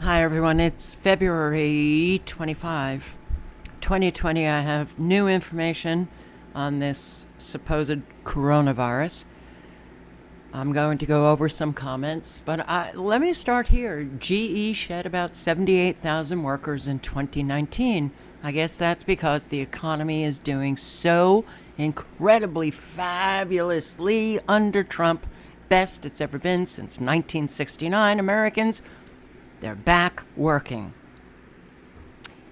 Hi, everyone. It's February 25, 2020. I have new information on this supposed coronavirus. I'm going to go over some comments, but let me start here. GE shed about 78,000 workers in 2019. I guess that's because the economy is doing so incredibly fabulously under Trump. Best it's ever been since 1969. Americans, they're back working.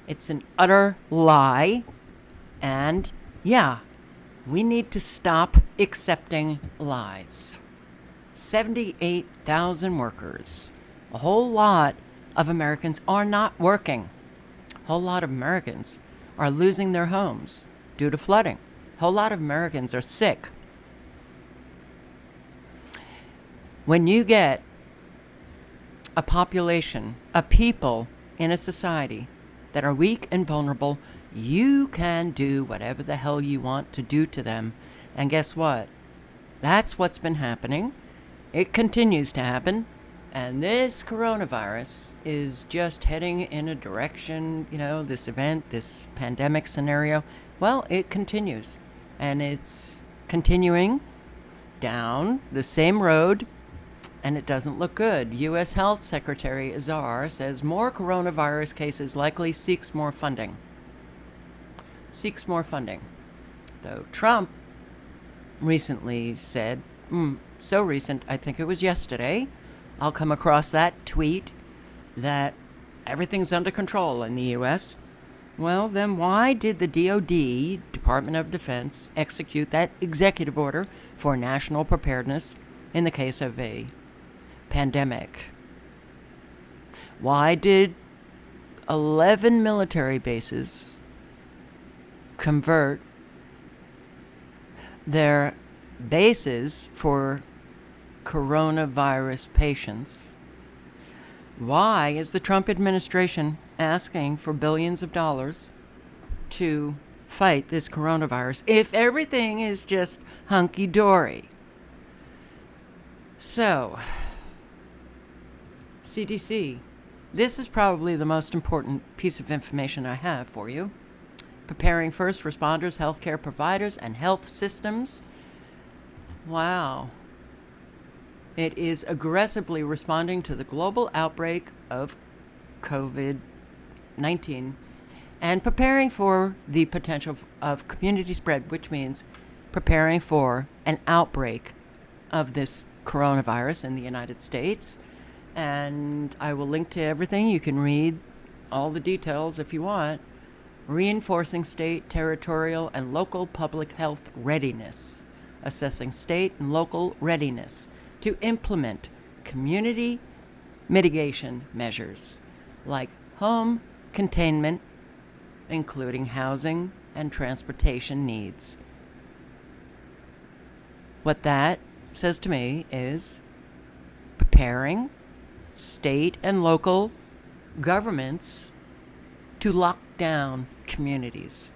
It's an utter lie. And yeah, we need to stop accepting lies. 78,000 workers. A whole lot of Americans are not working. A whole lot of Americans are losing their homes due to flooding. A whole lot of Americans are sick. When you get a population, a people in a society that are weak and vulnerable, you can do whatever the hell you want to do to them. And guess what? That's what's been happening. It continues to happen. And this coronavirus is just heading in a direction, this event, this pandemic scenario. Well, it continues. And it's continuing down the same road, and it doesn't look good. U.S. Health Secretary Azar says more coronavirus cases likely seeks more funding. Seeks more funding. Though Trump recently said, so recent, I think it was yesterday, I'll come across that tweet that everything's under control in the U.S. Well, then why did the DoD, Department of Defense, execute that executive order for national preparedness in the case of a pandemic? Why did 11 military bases convert their bases for coronavirus patients? Why is the Trump administration asking for billions of dollars to fight this coronavirus if everything is just hunky-dory? So, CDC, this is probably the most important piece of information I have for you. Preparing first responders, healthcare providers, and health systems. Wow. It is aggressively responding to the global outbreak of COVID-19 and preparing for the potential of community spread, which means preparing for an outbreak of this coronavirus in the United States. And I will link to everything. You can read all the details if you want. Reinforcing state, territorial, and local public health readiness. Assessing state and local readiness to implement community mitigation measures like home containment, including housing and transportation needs. What that says to me is preparing state and local governments to lock down communities.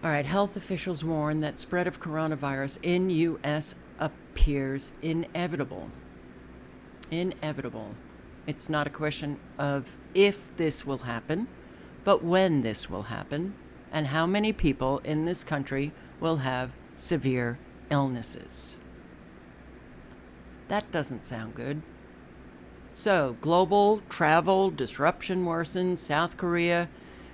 All right, health officials warn that spread of coronavirus in U.S. appears inevitable. Inevitable. It's not a question of if this will happen, but when this will happen, and how many people in this country will have severe illnesses. That doesn't sound good. So, global travel disruption worsens. South Korea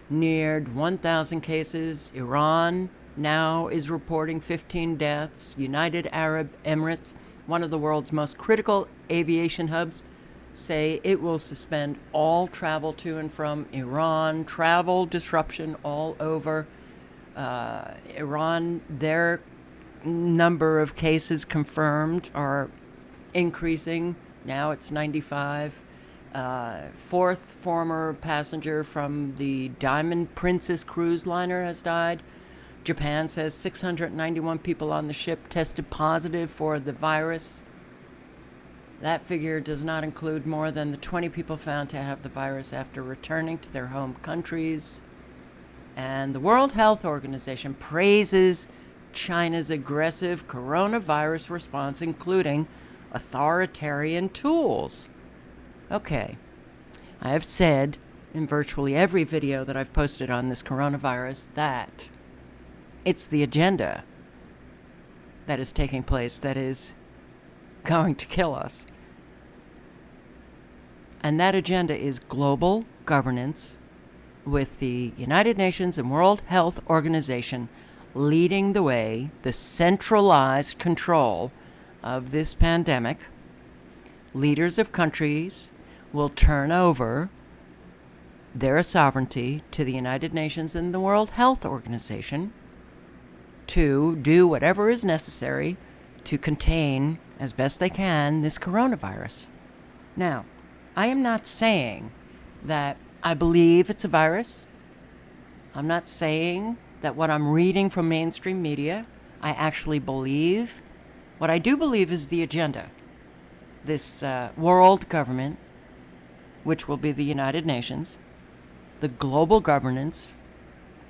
neared 1,000 cases. Iran now is reporting 15 deaths. United Arab Emirates, one of the world's most critical aviation hubs, say it will suspend all travel to and from Iran. Travel disruption all over. Iran, their number of cases confirmed are increasing. Now it's 95. Fourth former passenger from the Diamond Princess cruise liner has died. Japan says 691 people on the ship tested positive for the virus. That figure does not include more than the 20 people found to have the virus after returning to their home countries. And the World Health Organization praises China's aggressive coronavirus response, including authoritarian tools. Okay, I have said in virtually every video that I've posted on this coronavirus that it's the agenda that is taking place that is going to kill us. And that agenda is global governance, with the United Nations and World Health Organization leading the way, the centralized control of this pandemic. Leaders of countries will turn over their sovereignty to the United Nations and the World Health Organization to do whatever is necessary to contain, as best they can, this coronavirus. Now, I am not saying that I believe it's a virus. I'm not saying that what I'm reading from mainstream media, I actually believe. What I do believe is the agenda. This world government, which will be the United Nations, the global governance,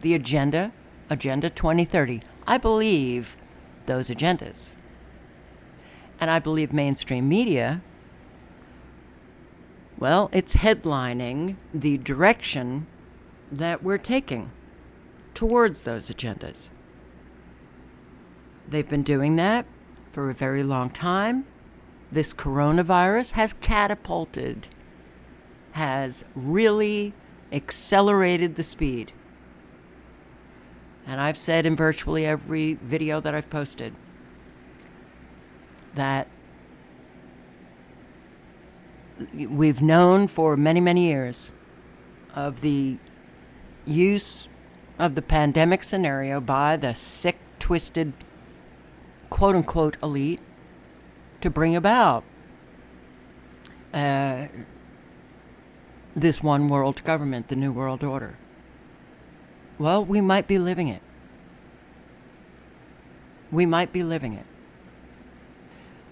the agenda, Agenda 2030. I believe those agendas. And I believe mainstream media, well, it's headlining the direction that we're taking towards those agendas. They've been doing that for a very long time. This coronavirus has catapulted, has really accelerated the speed. And I've said in virtually every video that I've posted that we've known for many, many years of the use of the pandemic scenario by the sick, twisted, quote-unquote elite to bring about this one world government, the New World Order. Well, we might be living it. We might be living it.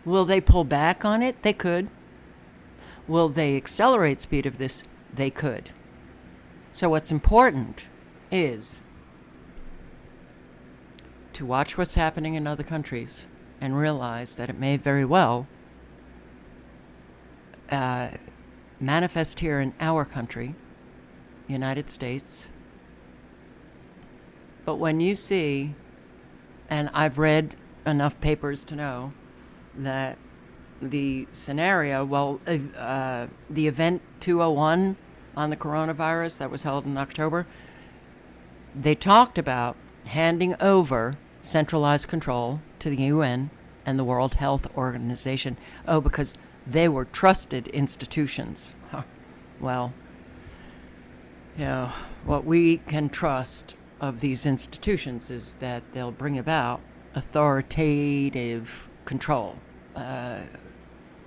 Will they pull back on it? They could. Will they accelerate speed of this? They could. So what's important is to watch what's happening in other countries and realize that it may very well manifest here in our country, United States. But when you see, and I've read enough papers to know that the scenario, well, the event 201 on the coronavirus that was held in October, they talked about handing over centralized control to the UN and the World Health Organization. Oh, because they were trusted institutions. Huh. Well, you know, what we can trust of these institutions is that they'll bring about authoritative control,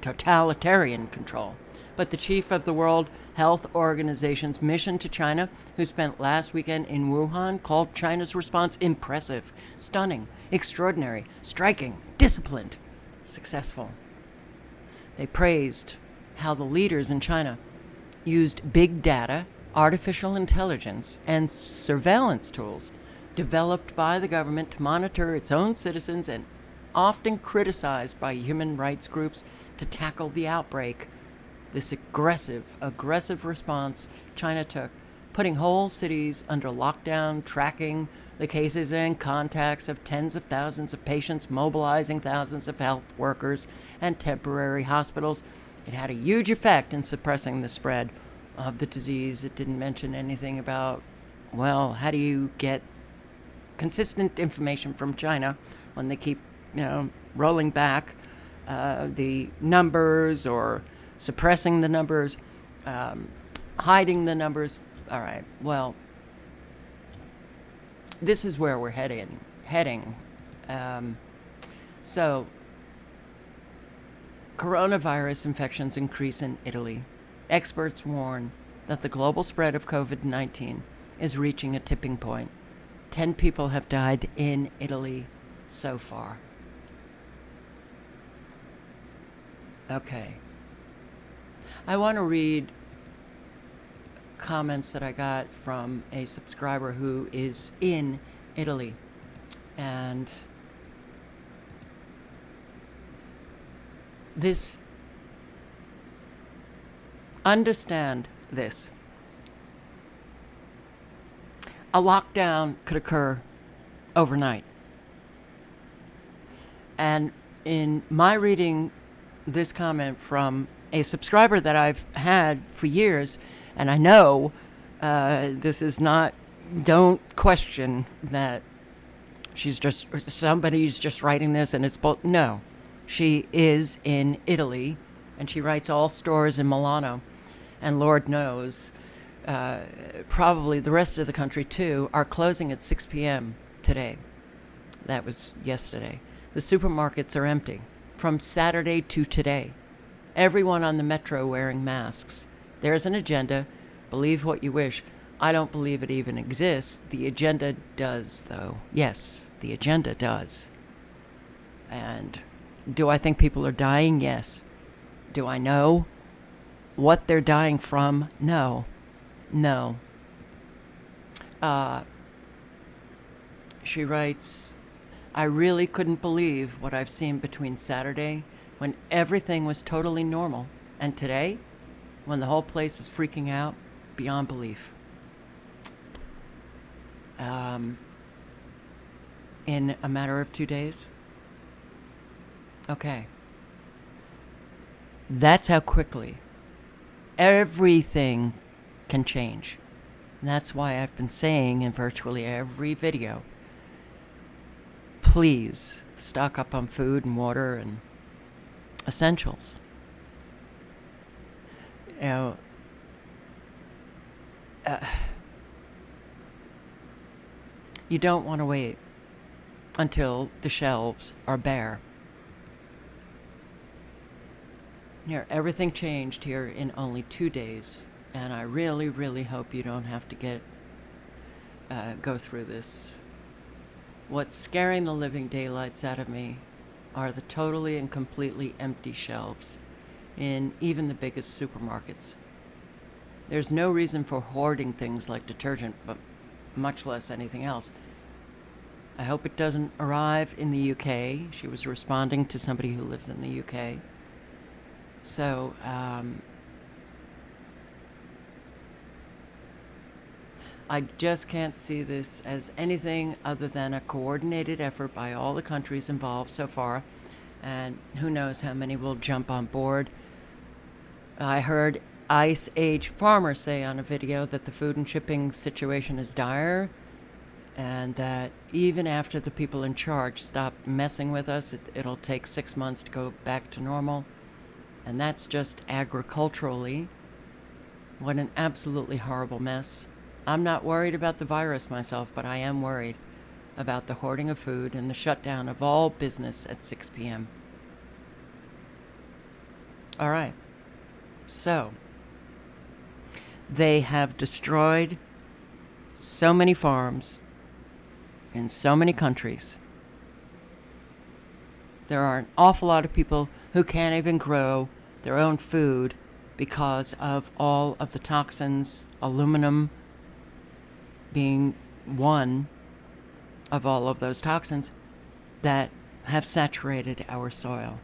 totalitarian control. But the chief of the World Health Organization's mission to China, who spent last weekend in Wuhan, called China's response impressive, stunning, extraordinary, striking, disciplined, successful. They praised how the leaders in China used big data, artificial intelligence, and surveillance tools developed by the government to monitor its own citizens and often criticized by human rights groups to tackle the outbreak. This aggressive response China took, putting whole cities under lockdown, tracking the cases and contacts of tens of thousands of patients, mobilizing thousands of health workers and temporary hospitals. It had a huge effect in suppressing the spread of the disease. It didn't mention anything about, well, how do you get consistent information from China when they keep, rolling back the numbers or suppressing the numbers, hiding the numbers. All right, well, this is where we're heading. So, coronavirus infections increase in Italy. Experts warn that the global spread of COVID-19 is reaching a tipping point. 10 people have died in Italy so far. Okay. I want to read comments that I got from a subscriber who is in Italy. And This, understand this. A lockdown could occur overnight. And in my reading this comment from a subscriber that I've had for years, and I know this is not, don't question that somebody's just writing this and it's no. She is in Italy, and she writes all stores in Milano, and Lord knows, probably the rest of the country too, are closing at 6 p.m. today. That was yesterday. The supermarkets are empty from Saturday to today. Everyone on the metro wearing masks. There's an agenda. Believe what you wish. I don't believe it even exists. The agenda does, though. Yes, the agenda does. And do I think people are dying? Yes. Do I know what they're dying from? No. No. She writes, I really couldn't believe what I've seen between Saturday, when everything was totally normal, and today, when the whole place is freaking out beyond belief. In a matter of 2 days? Okay. That's how quickly everything can change. And that's why I've been saying in virtually every video, please stock up on food and water and essentials. You know, you don't want to wait until the shelves are bare. Here, everything changed here in only 2 days, and I really, really hope you don't have to go through this. What's scaring the living daylights out of me are the totally and completely empty shelves in even the biggest supermarkets. There's no reason for hoarding things like detergent, but much less anything else. I hope it doesn't arrive in the UK. She was responding to somebody who lives in the UK. So, I just can't see this as anything other than a coordinated effort by all the countries involved so far, and who knows how many will jump on board. I heard Ice Age Farmer say on a video that the food and shipping situation is dire, and that even after the people in charge stop messing with us, it'll take 6 months to go back to normal. And that's just agriculturally. What an absolutely horrible mess. I'm not worried about the virus myself, but I am worried about the hoarding of food and the shutdown of all business at 6 p.m. All right. So, they have destroyed so many farms in so many countries. There are an awful lot of people who can't even grow their own food because of all of the toxins, aluminum being one of all of those toxins that have saturated our soil.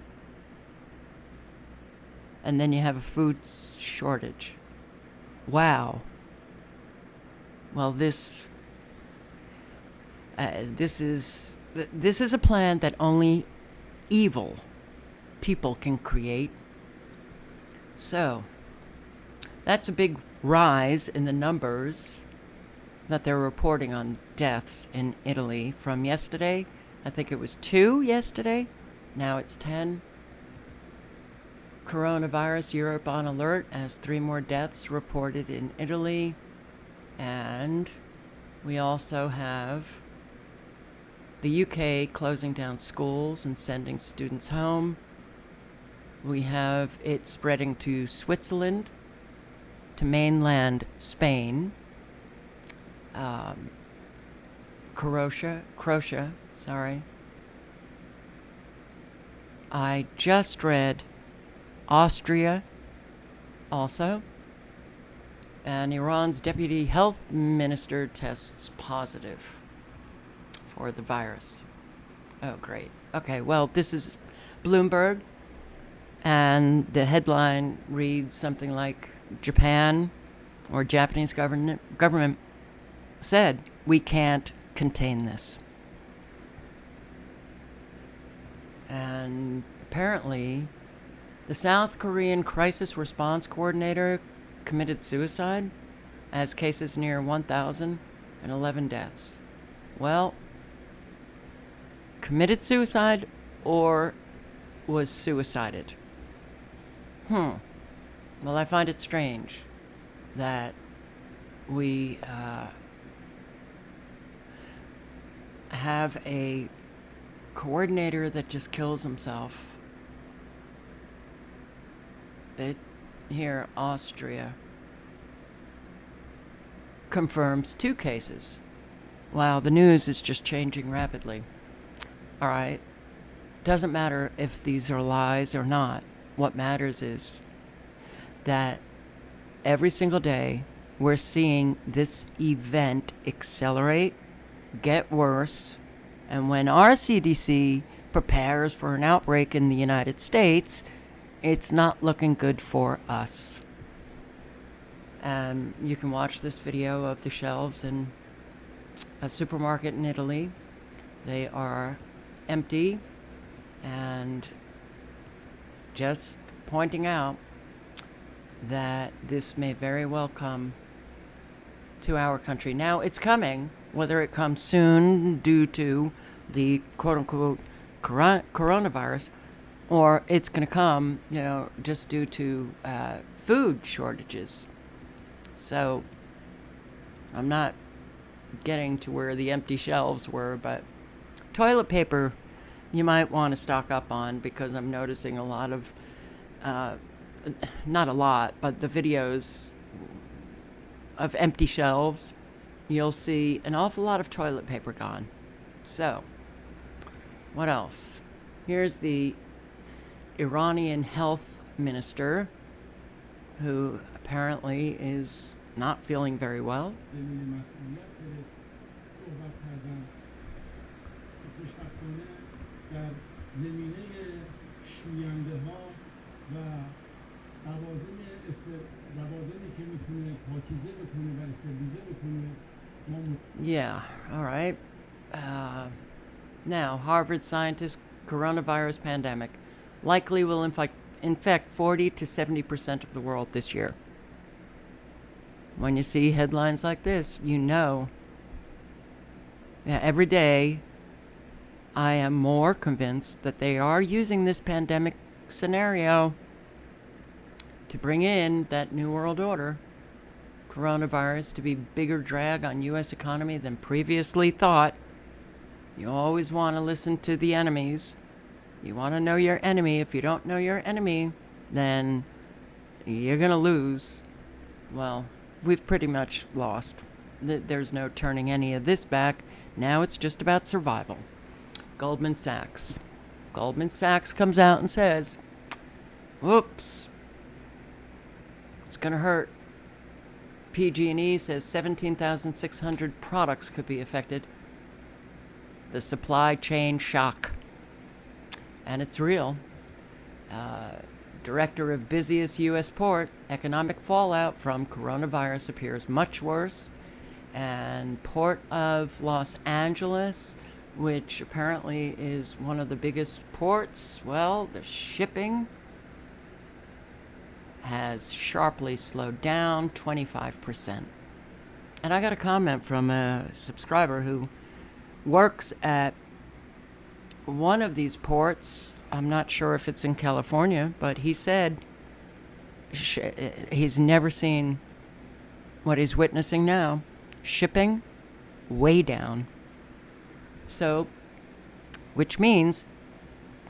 And then you have a food shortage. Wow. Well, this is a plan that only evil people can create. So, that's a big rise in the numbers that they're reporting on deaths in Italy from yesterday. I think it was 2 yesterday. Now it's 10. Coronavirus Europe on alert as 3 more deaths reported in Italy. And we also have the UK closing down schools and sending students home. We have it spreading to Switzerland, to mainland Spain, Croatia, sorry. I just read Austria also, and Iran's deputy health minister tests positive for the virus. Oh, great. Okay, well, this is Bloomberg. And the headline reads something like, Japan or Japanese government said, we can't contain this. And apparently, the South Korean crisis response coordinator committed suicide, as cases near 1,011 deaths. Well, committed suicide or was suicided? Well, I find it strange that we have a coordinator that just kills himself. Here, Austria confirms 2 cases. Wow, the news is just changing rapidly. All right. Doesn't matter if these are lies or not. What matters is that every single day we're seeing this event accelerate, get worse, and when our CDC prepares for an outbreak in the United States, it's not looking good for us. You can watch this video of the shelves in a supermarket in Italy. They are empty, and just pointing out that this may very well come to our country. Now, it's coming, whether it comes soon due to the quote-unquote coronavirus, or it's going to come, just due to food shortages. So, I'm not getting to where the empty shelves were, but toilet paper you might want to stock up on, because I'm noticing a lot of, not a lot, but the videos of empty shelves, you'll see an awful lot of toilet paper gone. So, what else? Here's the Iranian health minister, who apparently is not feeling very well. Yeah, all right. Now, Harvard scientists, coronavirus pandemic likely will infect 40 to 70% of the world this year. When you see headlines like this, every day I am more convinced that they are using this pandemic scenario to bring in that New World Order, coronavirus, to be bigger drag on U.S. economy than previously thought. You always want to listen to the enemies. You want to know your enemy. If you don't know your enemy, then you're going to lose. Well, we've pretty much lost. There's no turning any of this back. Now it's just about survival. Goldman Sachs. Goldman Sachs comes out and says, whoops, it's going to hurt. PG&E says 17,600 products could be affected. The supply chain shock. And it's real. Director of busiest U.S. port, economic fallout from coronavirus appears much worse. And Port of Los Angeles, which apparently is one of the biggest ports, well, the shipping has sharply slowed down 25%. And I got a comment from a subscriber who works at one of these ports. I'm not sure if it's in California, but he said he's never seen what he's witnessing now. Shipping way down. So, which means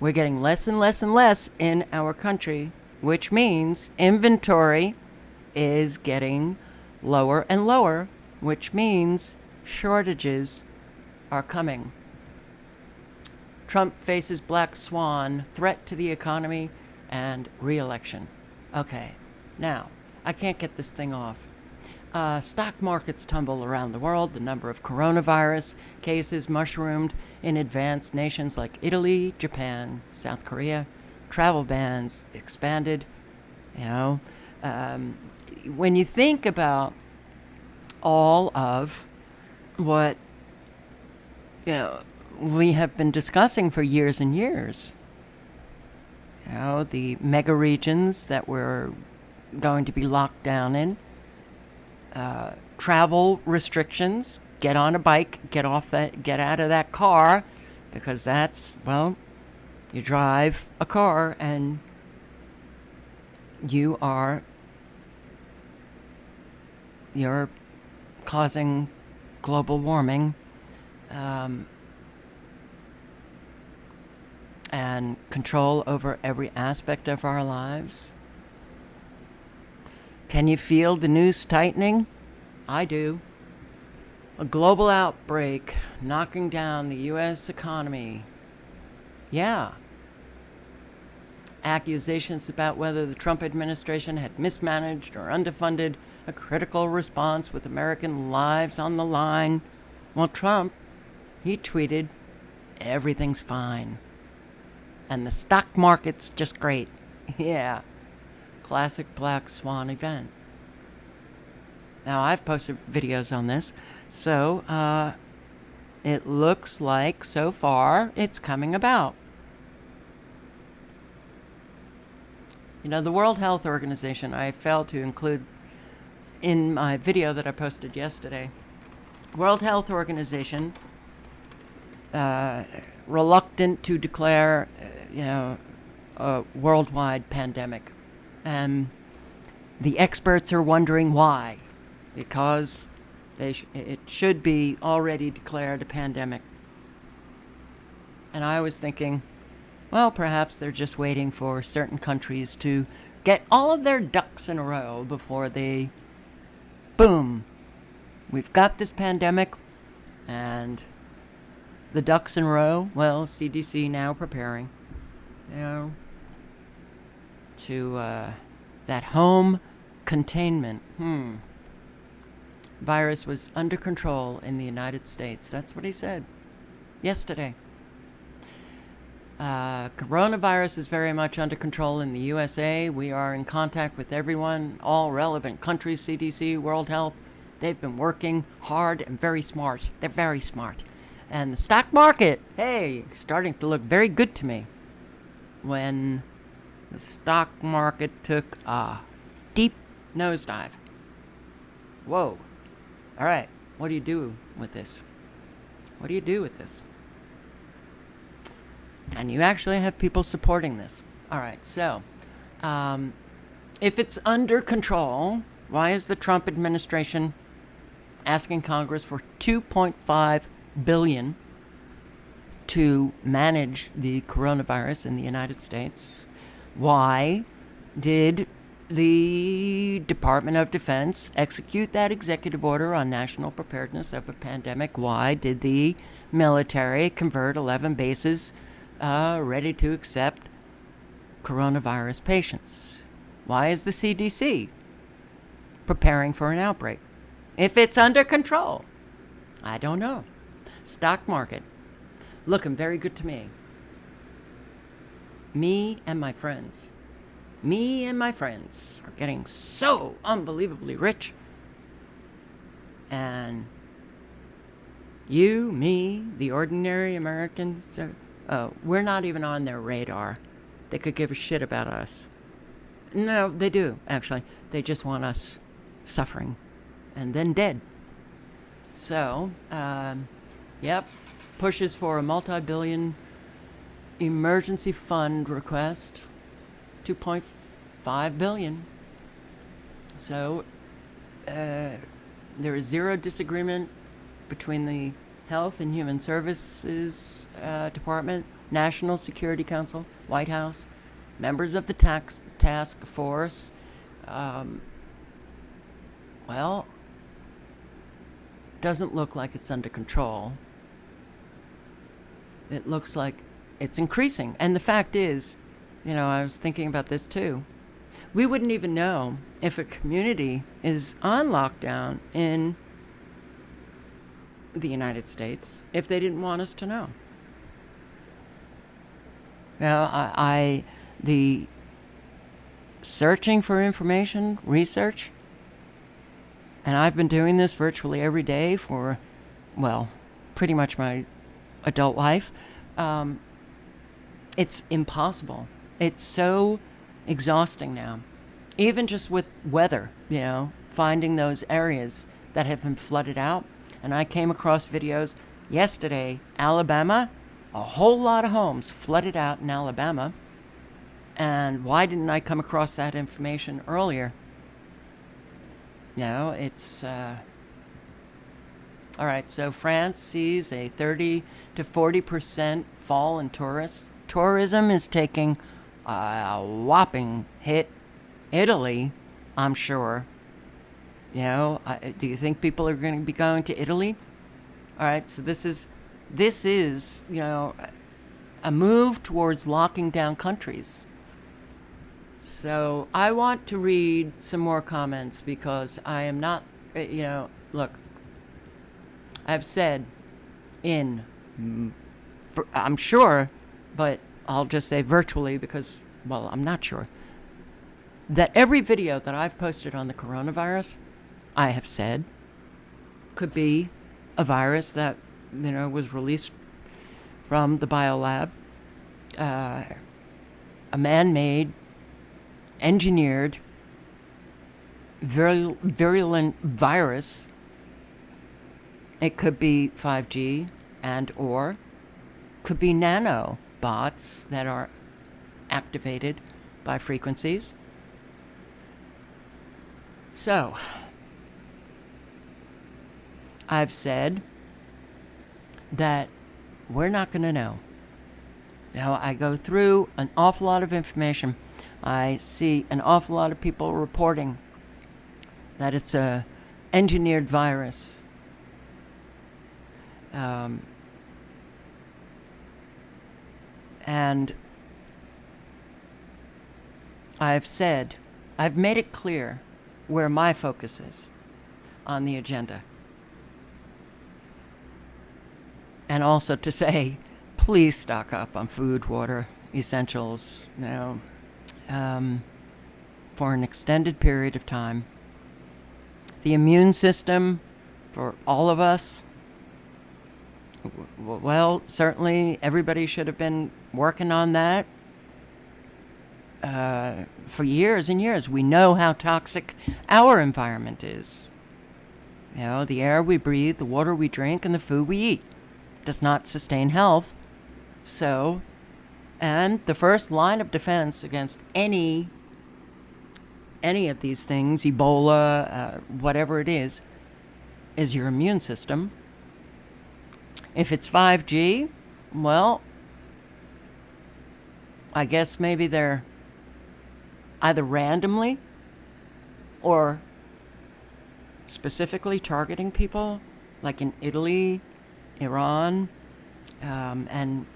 we're getting less and less and less in our country, which means inventory is getting lower and lower, which means shortages are coming. Trump faces black swan, threat to the economy, and re-election. Okay, now, I can't get this thing off. Stock markets tumble around the world. The number of coronavirus cases mushroomed in advanced nations like Italy, Japan, South Korea. travel bans expanded. You know, when you think about all of what we have been discussing for years and years, the mega regions that we're going to be locked down in, travel restrictions, get on a bike, get out of that car, because that's, well, you drive a car and you're causing global warming, and control over every aspect of our lives. Can you feel the noose tightening? I do. A global outbreak knocking down the U.S. economy. Yeah. Accusations about whether the Trump administration had mismanaged or underfunded a critical response with American lives on the line. Well, Trump, he tweeted, "Everything's fine. And the stock market's just great." Yeah. Classic black swan event. Now, I've posted videos on this, so it looks like so far it's coming about. The World Health Organization, I failed to include in my video that I posted yesterday. World Health Organization, reluctant to declare, a worldwide pandemic. And the experts are wondering why. Because it should be already declared a pandemic. And I was thinking, well, perhaps they're just waiting for certain countries to get all of their ducks in a row before they, boom, we've got this pandemic, and the ducks in a row, well, CDC now preparing, to that home containment. Virus was under control in the United States. That's what he said yesterday. Coronavirus is very much under control in the USA. We are in contact with everyone, all relevant countries, CDC, World Health. They've been working hard and very smart. They're very smart. And the stock market, hey, starting to look very good to me. When the stock market took a deep nosedive. Whoa. All right, what do you do with this? What do you do with this? And you actually have people supporting this. All right, so if it's under control, why is the Trump administration asking Congress for $2.5 billion to manage the coronavirus in the United States? Why did the Department of Defense execute that executive order on national preparedness of a pandemic? Why did the military convert 11 bases ready to accept coronavirus patients? Why is the CDC preparing for an outbreak? If it's under control, I don't know. Stock market, looking very good to me. Me and my friends are getting so unbelievably rich. And you, me, the ordinary Americans, we're not even on their radar. They could give a shit about us. No, they do, actually. They just want us suffering and then dead. So, yep, pushes for a multi-billion emergency fund request, $2.5 billion. So, there is zero disagreement between the Health and Human Services Department, National Security Council, White House, members of the task force. Well, doesn't look like it's under control. It looks like it's increasing. And the fact is, I was thinking about this too. We wouldn't even know if a community is on lockdown in the United States if they didn't want us to know. Now, I the searching for information, research, and I've been doing this virtually every day for, well, pretty much my adult life. It's impossible. It's so exhausting now. Even just with weather, finding those areas that have been flooded out. And I came across videos yesterday, Alabama, a whole lot of homes flooded out in Alabama. And why didn't I come across that information earlier? It's... All right, so France sees a 30 to 40% fall in tourists. Tourism is taking a whopping hit. Italy, I'm sure. Do you think people are going to be going to Italy? All right, so this is a move towards locking down countries. So I want to read some more comments because I am not, look, I've said I'm sure, but I'll just say virtually because, well, I'm not sure, that every video that I've posted on the coronavirus, I have said, could be a virus that, was released from the biolab, a man-made, engineered, virulent virus. It could be 5G and or could be nanobots that are activated by frequencies. So, I've said that we're not going to know. I go through an awful lot of information. I see an awful lot of people reporting that it's a engineered virus. And I've made it clear where my focus is on the agenda. And also to say, please stock up on food, water, essentials, for an extended period of time. The immune system for all of us, well, certainly everybody should have been working on that for years and years. We know how toxic our environment is. The air we breathe, the water we drink, and the food we eat does not sustain health. So, and the first line of defense against any of these things, Ebola, whatever it is your immune system. If it's 5G, well, I guess maybe they're either randomly or specifically targeting people, like in Italy, Iran, and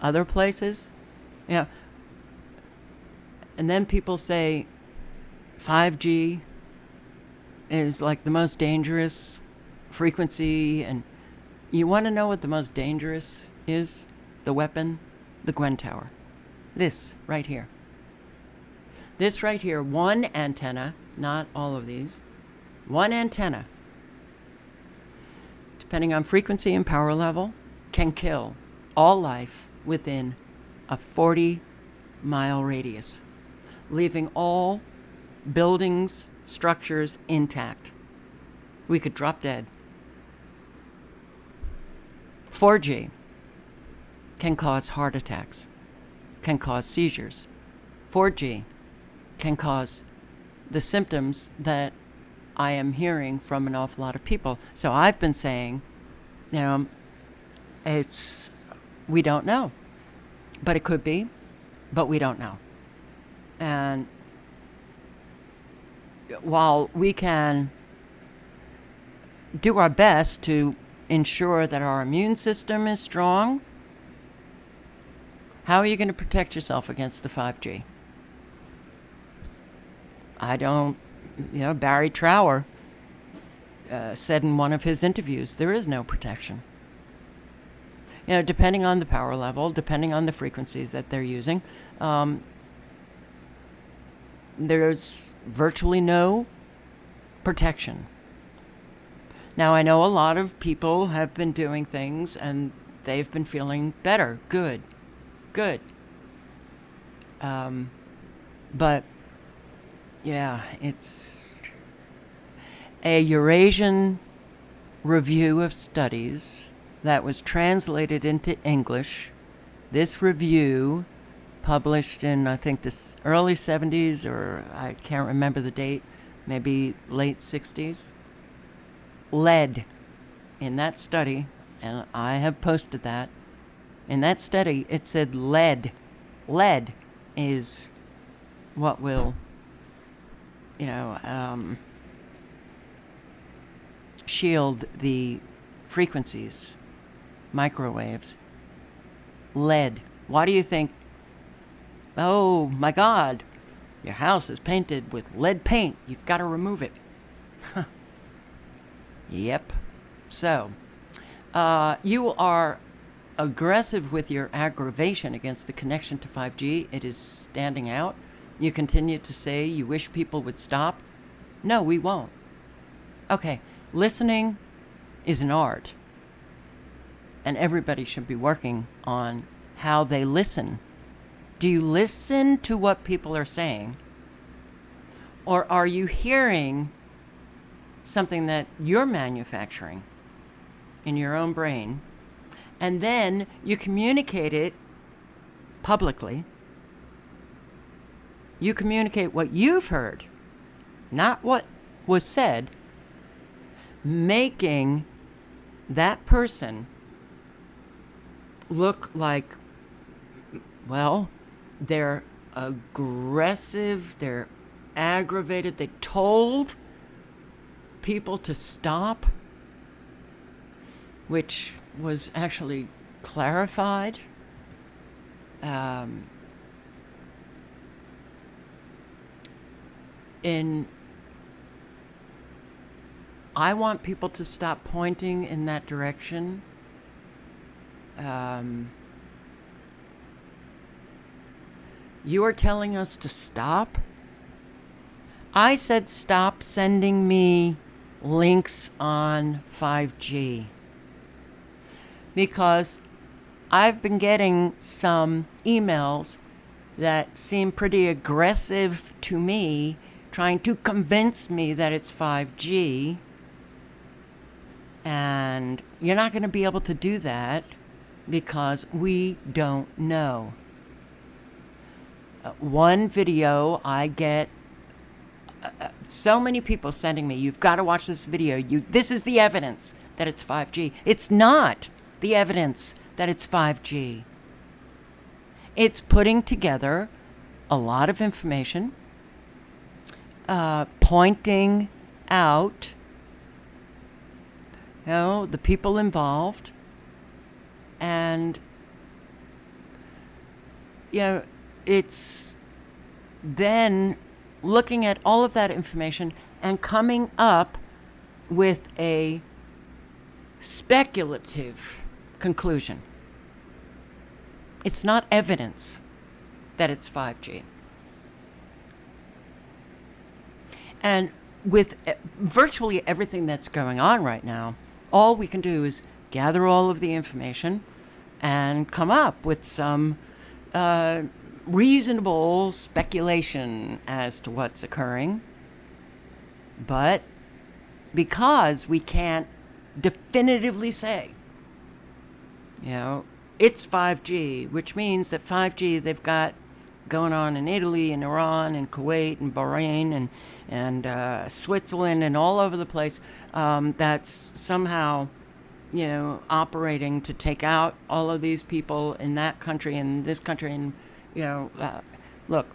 other places. And then people say 5G is like the most dangerous frequency, and you want to know what the most dangerous is? The weapon? The Gwen Tower. This right here. This right here, one antenna, not all of these, one antenna, depending on frequency and power level, can kill all life within a 40-mile radius, leaving all buildings, structures intact. We could drop dead. 4G can cause heart attacks, can cause seizures. 4G can cause the symptoms that I am hearing from an awful lot of people. So I've been saying, we don't know. But it could be, but we don't know. And while we can do our best to ensure that our immune system is strong, how are you going to protect yourself against the 5G? Barry Trower said in one of his interviews, there is no protection. depending on the power level, depending on the frequencies that they're using, there's virtually no protection. Now, I know a lot of people have been doing things and they've been feeling better. Good. But, yeah, it's a Eurasian review of studies that was translated into English. This review, published in, I think, the early 70s, or I can't remember the date, maybe late 60s, led in that study, and I have posted that. In that study, it said lead. Lead is what will, shield the frequencies, microwaves. Lead. Why do you think, oh my God, your house is painted with lead paint, you've got to remove it? Yep. So, you are aggressive with your aggravation against the connection to 5G. It is standing out. You continue to say you wish people would stop. No, we won't. Okay, listening is an art. And everybody should be working on how they listen. Do you listen to what people are saying? Or are you hearing something that you're manufacturing in your own brain, and then you communicate it publicly? You communicate what you've heard, not what was said, making that person look like, well, they're aggressive, they're aggravated, they told people to stop, which was actually clarified. I want people to stop pointing in that direction. You are telling us to stop? I said stop sending me links on 5G, because I've been getting some emails that seem pretty aggressive to me, trying to convince me that it's 5G. And you're not going to be able to do that because we don't know. One video I get so many people sending me, you've got to watch this video. This is the evidence that it's 5G. It's not the evidence that it's 5G. It's putting together a lot of information, pointing out, the people involved, and it's then looking at all of that information and coming up with a speculative conclusion. It's not evidence that it's 5G. And with virtually everything that's going on right now, all we can do is gather all of the information and come up with some reasonable speculation as to what's occurring. But because we can't definitively say, it's 5G, which means that 5G they've got going on in Italy and Iran and Kuwait and Bahrain and Switzerland and all over the place, that's somehow operating to take out all of these people in that country and this country. And look,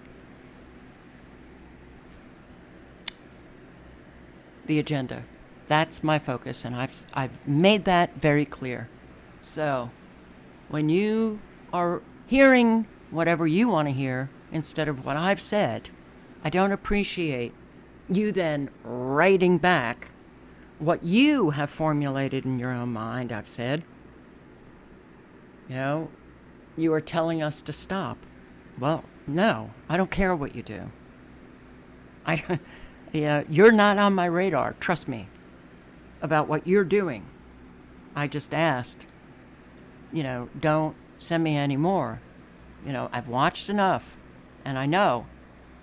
the agenda, that's my focus, and I've made that very clear. So when you are hearing whatever you want to hear instead of what I've said, I don't appreciate you then writing back what you have formulated in your own mind. I've said, You know, you are telling us to stop. Well, no, I don't care what you do. Yeah, you're not on my radar, trust me, about what you're doing. I just asked, don't send me any more. I've watched enough, and I know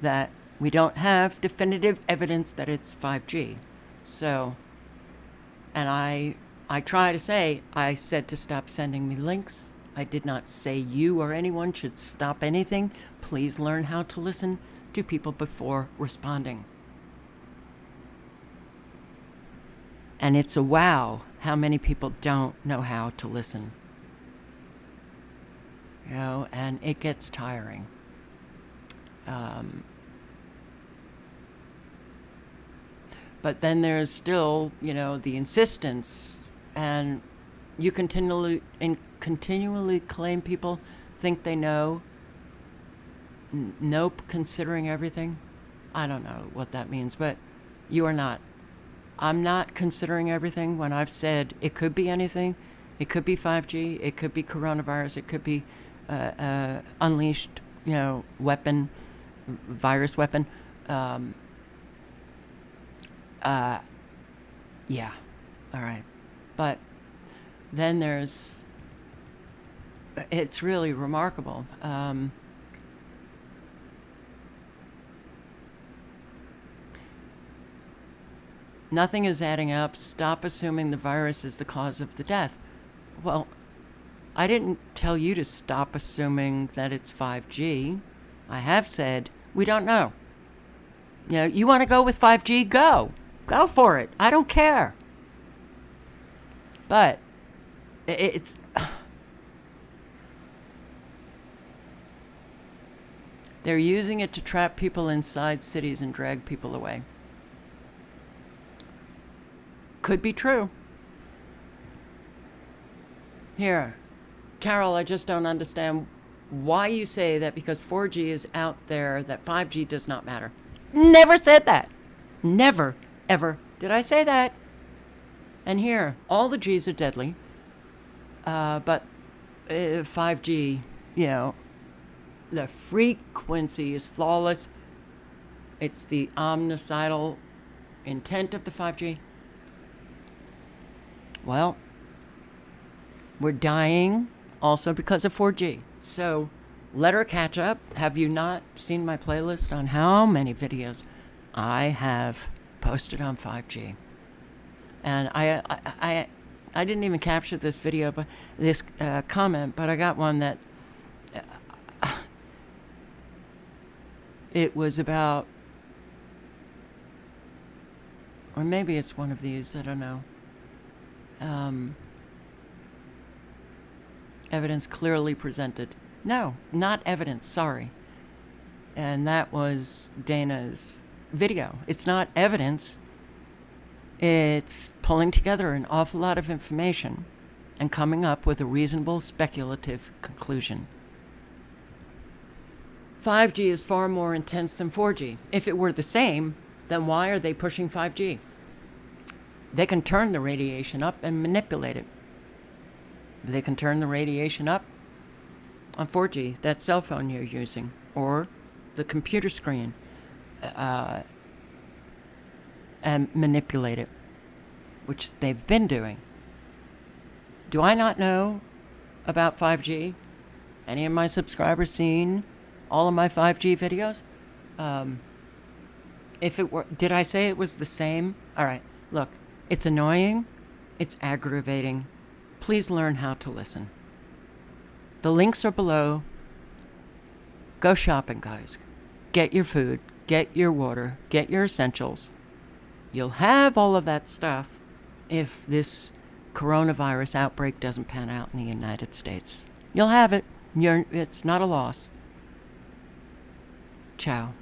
that we don't have definitive evidence that it's 5G. So, and I try to say, I said to stop sending me links. I did not say you or anyone should stop anything. Please learn how to listen to people before responding. And it's a wow how many people don't know how to listen. And it gets tiring. But then there's still, the insistence, and you continually claim people think they know. Nope, considering everything. I don't know what that means, but you are not. I'm not considering everything when I've said it could be anything. It could be 5G. It could be coronavirus. It could be unleashed, weapon, virus weapon. Yeah, all right. But then it's really remarkable. Nothing is adding up. Stop assuming the virus is the cause of the death. Well, I didn't tell you to stop assuming that it's 5G. I have said, we don't know. You want to go with 5G? Go. Go for it. I don't care. But it's... They're using it to trap people inside cities and drag people away. Could be true. Here, Carol, I just don't understand why you say that because 4G is out there, that 5G does not matter. Never said that. Never, ever did I say that. And here, all the G's are deadly. But 5G, the frequency is flawless. It's the omnicidal intent of the 5G. Well, we're dying also because of 4G. So let her catch up. Have you not seen my playlist on how many videos I have posted on 5G? And I didn't even capture this video, but this comment, but I got one that it was about, or maybe it's one of these, I don't know. Evidence clearly presented. No, not evidence, sorry. And that was Dana's video. It's not evidence. It's pulling together an awful lot of information and coming up with a reasonable speculative conclusion. 5G is far more intense than 4G. If it were the same, then why are they pushing 5G? They can turn the radiation up and manipulate it. They can turn the radiation up on 4G, that cell phone you're using, or the computer screen, and manipulate it, which they've been doing. Do I not know about 5G? Any of my subscribers seen all of my 5G videos? If it were, did I say it was the same? All right, look, it's annoying, it's aggravating. Please learn how to listen. The links are below. Go shopping, guys. Get your food, get your water, get your essentials. You'll have all of that stuff if this coronavirus outbreak doesn't pan out in the United States. You'll have it. It's not a loss. Ciao.